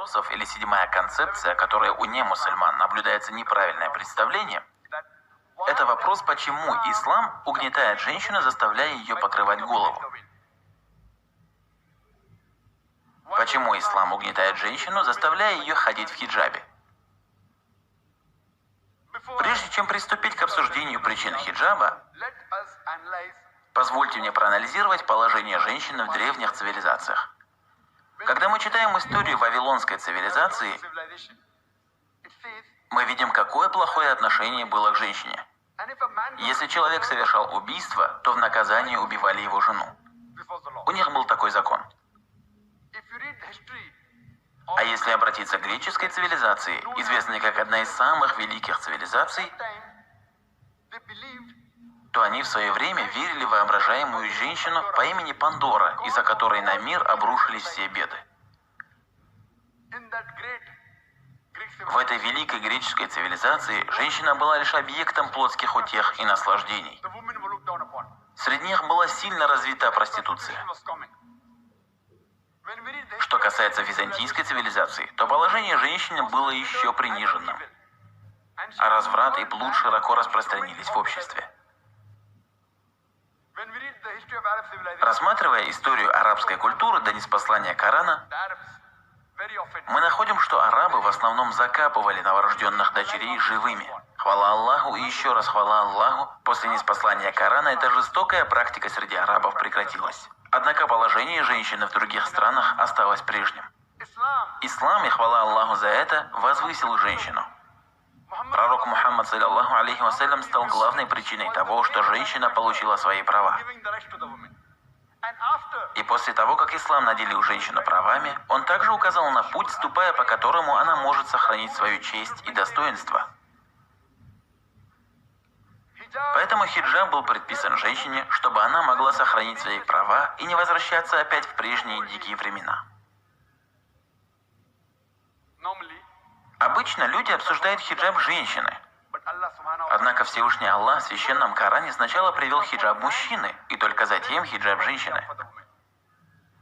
вопросов или седьмая концепция, которая у немусульман наблюдается неправильное представление, это вопрос, почему ислам угнетает женщину, заставляя ее покрывать голову. Почему ислам угнетает женщину, заставляя ее ходить в хиджабе? Прежде чем приступить к обсуждению причин хиджаба, позвольте мне проанализировать положение женщины в древних цивилизациях. Когда мы читаем историю вавилонской цивилизации, мы видим, какое плохое отношение было к женщине. Если человек совершал убийство, то в наказание убивали его жену. У них был такой закон. А если обратиться к греческой цивилизации, известной как одна из самых великих цивилизаций, то они в свое время верили в воображаемую женщину по имени Пандора, из-за которой на мир обрушились все беды. В этой великой греческой цивилизации женщина была лишь объектом плотских утех и наслаждений. Среди них была сильно развита проституция. Что касается византийской цивилизации, то положение женщины было еще приниженным, а разврат и блуд широко распространились в обществе. Рассматривая историю арабской культуры до ниспослания Корана, мы находим, что арабы в основном закапывали новорожденных дочерей живыми. Хвала Аллаху и еще раз хвала Аллаху, после ниспослания Корана эта жестокая практика среди арабов прекратилась. Однако положение женщины в других странах осталось прежним. Ислам, и хвала Аллаху за это, возвысил женщину. Пророк Мухаммад, саллаллаху алейхи вассалям, стал главной причиной того, что женщина получила свои права. И после того, как ислам наделил женщину правами, он также указал на путь, ступая по которому она может сохранить свою честь и достоинство. Поэтому хиджаб был предписан женщине, чтобы она могла сохранить свои права и не возвращаться опять в прежние дикие времена. Обычно люди обсуждают хиджаб женщины. Однако Всевышний Аллах в Священном Коране сначала привел хиджаб мужчины, и только затем хиджаб женщины.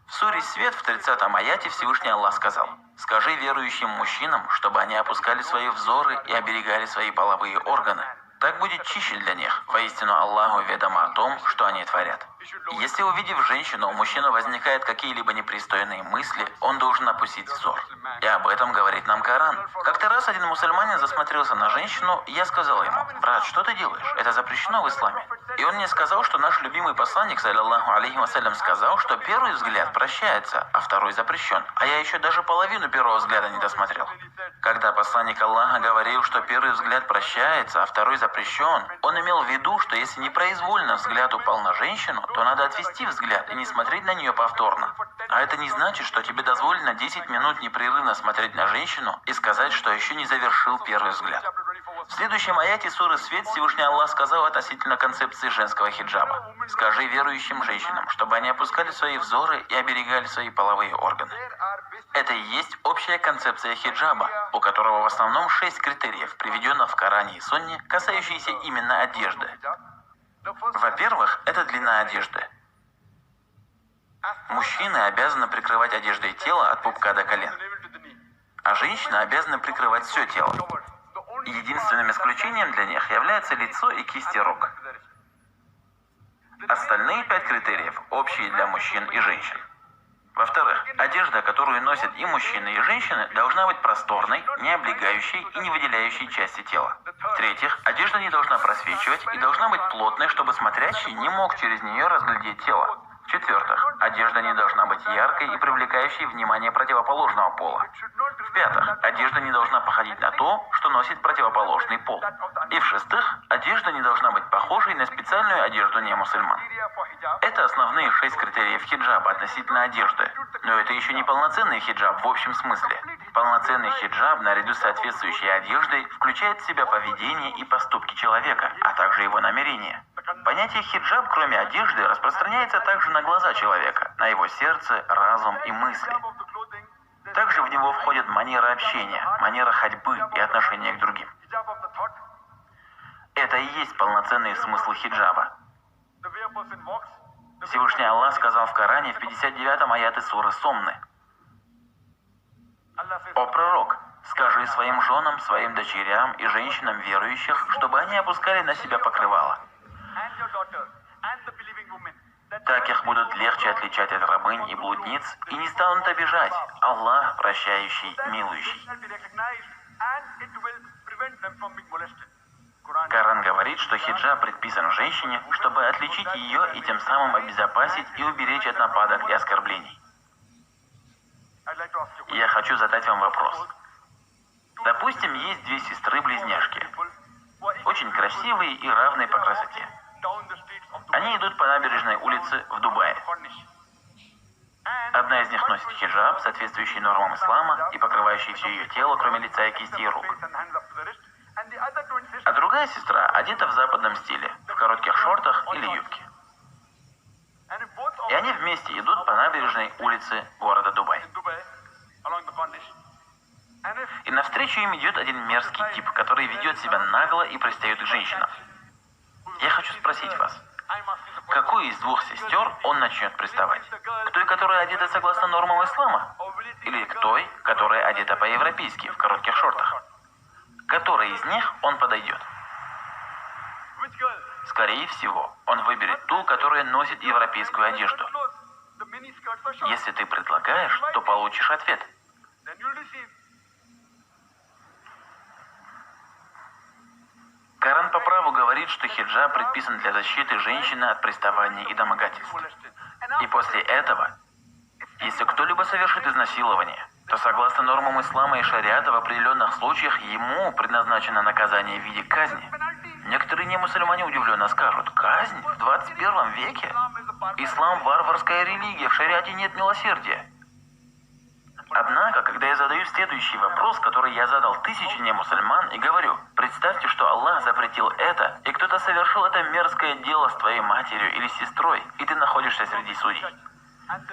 В суре Свет в 30-м аяте Всевышний Аллах сказал: «Скажи верующим мужчинам, чтобы они опускали свои взоры и оберегали свои половые органы. Так будет чище для них. Воистину Аллаху ведомо о том, что они творят». Если, увидев женщину, у мужчины возникают какие-либо непристойные мысли, он должен опустить взор. И об этом говорит нам Коран. Как-то раз один мусульманин засмотрелся на женщину, и я сказал ему: «Брат, что ты делаешь? Это запрещено в исламе». И он мне сказал, что наш любимый посланник, саллаллаху алейхи вассалям, сказал, что первый взгляд прощается, а второй запрещен. А я еще даже половину первого взгляда не досмотрел. Когда посланник Аллаха говорил, что первый взгляд прощается, а второй запрещен, он имел в виду, что если непроизвольно взгляд упал на женщину, то надо отвести взгляд и не смотреть на нее повторно. А это не значит, что тебе дозволено 10 минут непрерывно смотреть на женщину и сказать, что еще не завершил первый взгляд. В следующем аяте суры Свет Всевышний Аллах сказал относительно концепции женского хиджаба: «Скажи верующим женщинам, чтобы они опускали свои взоры и оберегали свои половые органы». Это и есть общая концепция хиджаба, у которого в основном 6 критериев, приведенных в Коране и Сунне, касающиеся именно одежды. Во-первых, это длина одежды. Мужчины обязаны прикрывать одеждой тело от пупка до колен, а женщины обязаны прикрывать все тело. Единственным исключением для них является лицо и кисти рук. Остальные 5 критериев общие для мужчин и женщин. Во-вторых, одежда, которую носят и мужчины, и женщины, должна быть просторной, не облегающей и не выделяющей части тела. В-третьих, одежда не должна просвечивать и должна быть плотной, чтобы смотрящий не мог через нее разглядеть тело. В-четвертых, одежда не должна быть яркой и привлекающей внимание противоположного пола. В-пятых, одежда не должна походить на то, что носит противоположный пол. И в-шестых, одежда не должна быть похожей на специальную одежду немусульман. Это основные 6 критериев хиджаба относительно одежды. Но это еще не полноценный хиджаб в общем смысле. Полноценный хиджаб наряду с соответствующей одеждой включает в себя поведение и поступки человека, а также его намерения. Понятие хиджаб, кроме одежды, распространяется также на глаза человека, на его сердце, разум и мысли. Также в него входит манера общения, манера ходьбы и отношения к другим. Это и есть полноценный смысл хиджаба. Всевышний Аллах сказал в Коране в 59-м аяте суры Сомны: О пророк, скажи своим женам, своим дочерям и женщинам верующих, чтобы они опускали на себя покрывало. Так их будут легче отличать от рабынь и блудниц и не станут обижать. Аллах прощающий, милующий. Коран говорит, что хиджаб предписан женщине, чтобы отличить ее и тем самым обезопасить и уберечь от нападок и оскорблений. Я хочу задать вам вопрос. Допустим, есть две сестры-близняшки, очень красивые и равные по красоте. Они идут по набережной улице в Дубае. Одна из них носит хиджаб, соответствующий нормам ислама и покрывающий все ее тело, кроме лица и кисти и рук. А другая сестра одета в западном стиле, в коротких шортах или юбке. И они вместе идут по набережной улице города Дубай. И навстречу им идет один мерзкий тип, который ведет себя нагло и пристает к женщинам. Я хочу спросить вас, к какой из двух сестер он начнет приставать? К той, которая одета согласно нормам ислама? Или к той, которая одета по-европейски, в коротких шортах? К которой из них он подойдет? Скорее всего, он выберет ту, которая носит европейскую одежду. Если ты предлагаешь, то получишь ответ. Коран по праву говорит, что хиджаб предписан для защиты женщины от приставаний и домогательств. И после этого, если кто-либо совершит изнасилование, то согласно нормам ислама и шариата в определенных случаях ему предназначено наказание в виде казни. Некоторые немусульмане удивленно скажут: казнь в 21 веке? Ислам – варварская религия, в шариате нет милосердия. Однако, когда я задаю следующий вопрос, который я задал тысяче немусульман, и говорю: представьте, что Аллах запретил это, и кто-то совершил это мерзкое дело с твоей матерью или сестрой, и ты находишься среди судей.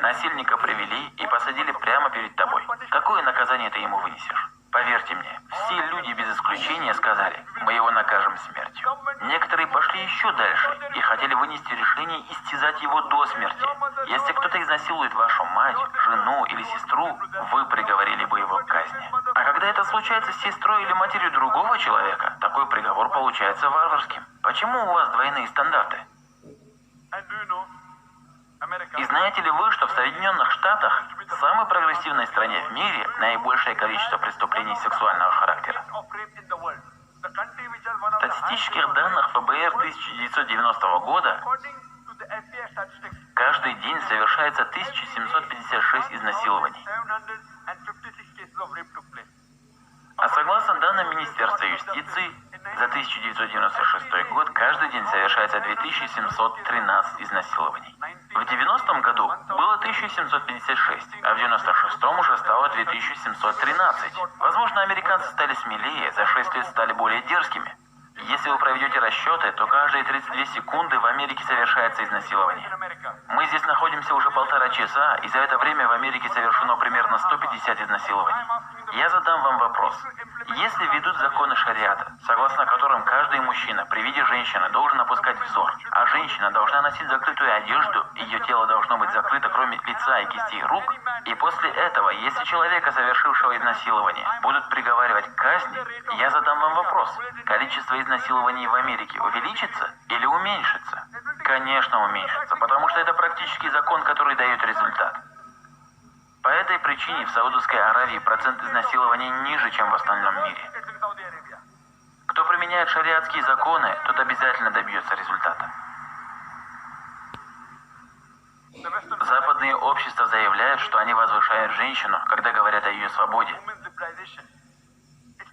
Насильника привели и посадили прямо перед тобой. Какое наказание ты ему вынесешь? Поверьте мне, все люди без исключения сказали: мы его накажем смертью. Некоторые пошли еще дальше и хотели вынести решение истязать его до смерти. Если кто-то изнасилует вашу мать, жену или сестру, вы приговорили бы его к казни. А когда это случается с сестрой или матерью другого человека, такой приговор получается варварским. Почему у вас двойные стандарты? И знаете ли вы, что в Соединенных Штатах, самой прогрессивной стране в мире, наибольшее количество преступлений сексуального характера? В статистических данных ФБР 1990 года каждый день совершается 1756 изнасилований. А согласно данным Министерства юстиции, за 1996 год каждый день совершается 2713 изнасилований. В 90-м году было 1756, а в 96-м уже стало 2713. Возможно, американцы стали смелее, за 6 лет стали более дерзкими. Если вы проведете расчеты, то каждые 32 секунды в Америке совершается изнасилование. Мы здесь находимся уже 1,5 часа, и за это время в Америке совершено примерно 150 изнасилований. Я задам вам вопрос. Если ведут законы шариата, согласно которым каждый мужчина при виде женщины должен опускать взор, а женщина должна носить закрытую одежду, ее тело должно быть закрыто, кроме лица и кистей рук, и после этого, если человека, совершившего изнасилование, будут приговаривать к казни, я задам вам вопрос. Количество изнасилований в Америке увеличится или уменьшится? Конечно, уменьшится, потому что это практически закон, который дает результат. По этой причине в Саудовской Аравии процент изнасилований ниже, чем в остальном мире. Кто применяет шариатские законы, тот обязательно добьется результата. Западные общества заявляют, что они возвышают женщину, когда говорят о ее свободе.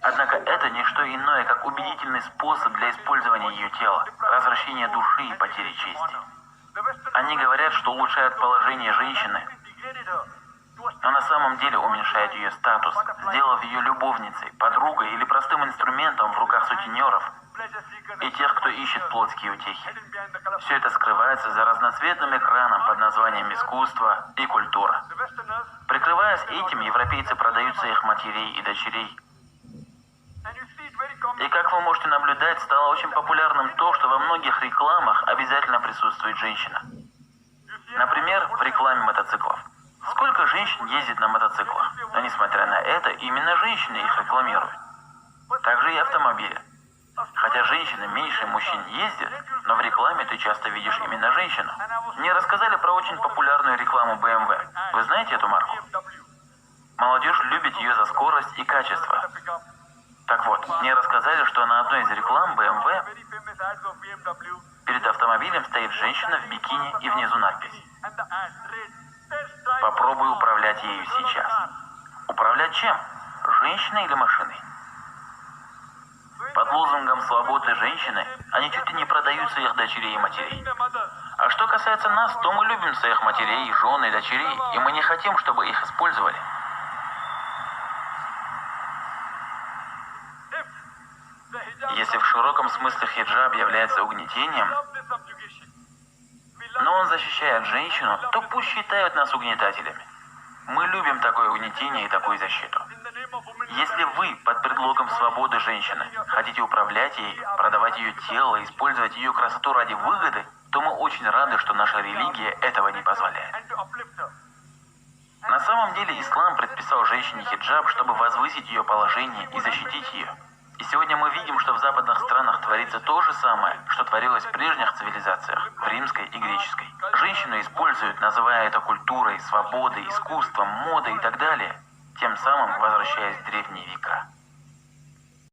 Однако это не что иное, как убедительный способ для использования ее тела, развращения души и потери чести. Они говорят, что улучшают положение женщины, но на самом деле уменьшают ее статус, сделав ее любовницей, подругой или простым инструментом в руках сутенеров и тех, кто ищет плотские утехи. Все это скрывается за разноцветным экраном под названием «искусство» и «культура». Прикрываясь этим, европейцы продают своих матерей и дочерей. И как вы можете наблюдать, стало очень популярным то, что во многих рекламах обязательно присутствует женщина. Например, в рекламе мотоциклов. Сколько женщин ездит на мотоциклах? Но несмотря на это, именно женщины их рекламируют. Также и автомобили. Хотя женщины меньше мужчин ездят, но в рекламе ты часто видишь именно женщину. Мне рассказали про очень популярную рекламу BMW. Вы знаете эту марку? Молодежь любит ее за скорость и качество. Так вот, мне рассказали, что на одной из реклам BMW перед автомобилем стоит женщина в бикини и внизу надпись: «Попробуй управлять ею сейчас». Управлять чем? Женщиной или машиной? Под лозунгом свободы женщины они чуть ли не продают своих дочерей и матерей. А что касается нас, то мы любим своих матерей, жен и дочерей, и мы не хотим, чтобы их использовали. Если в широком смысле хиджаб является угнетением, но он защищает женщину, то пусть считают нас угнетателями. Мы любим такое угнетение и такую защиту. Если вы под предлогом свободы женщины хотите управлять ей, продавать ее тело, использовать ее красоту ради выгоды, то мы очень рады, что наша религия этого не позволяет. На самом деле ислам предписал женщине хиджаб, чтобы возвысить ее положение и защитить ее. И сегодня мы видим, что в западных странах творится то же самое, что творилось в прежних цивилизациях, в римской и греческой. Женщину используют, называя это культурой, свободой, искусством, модой и так далее, тем самым возвращаясь в древние века.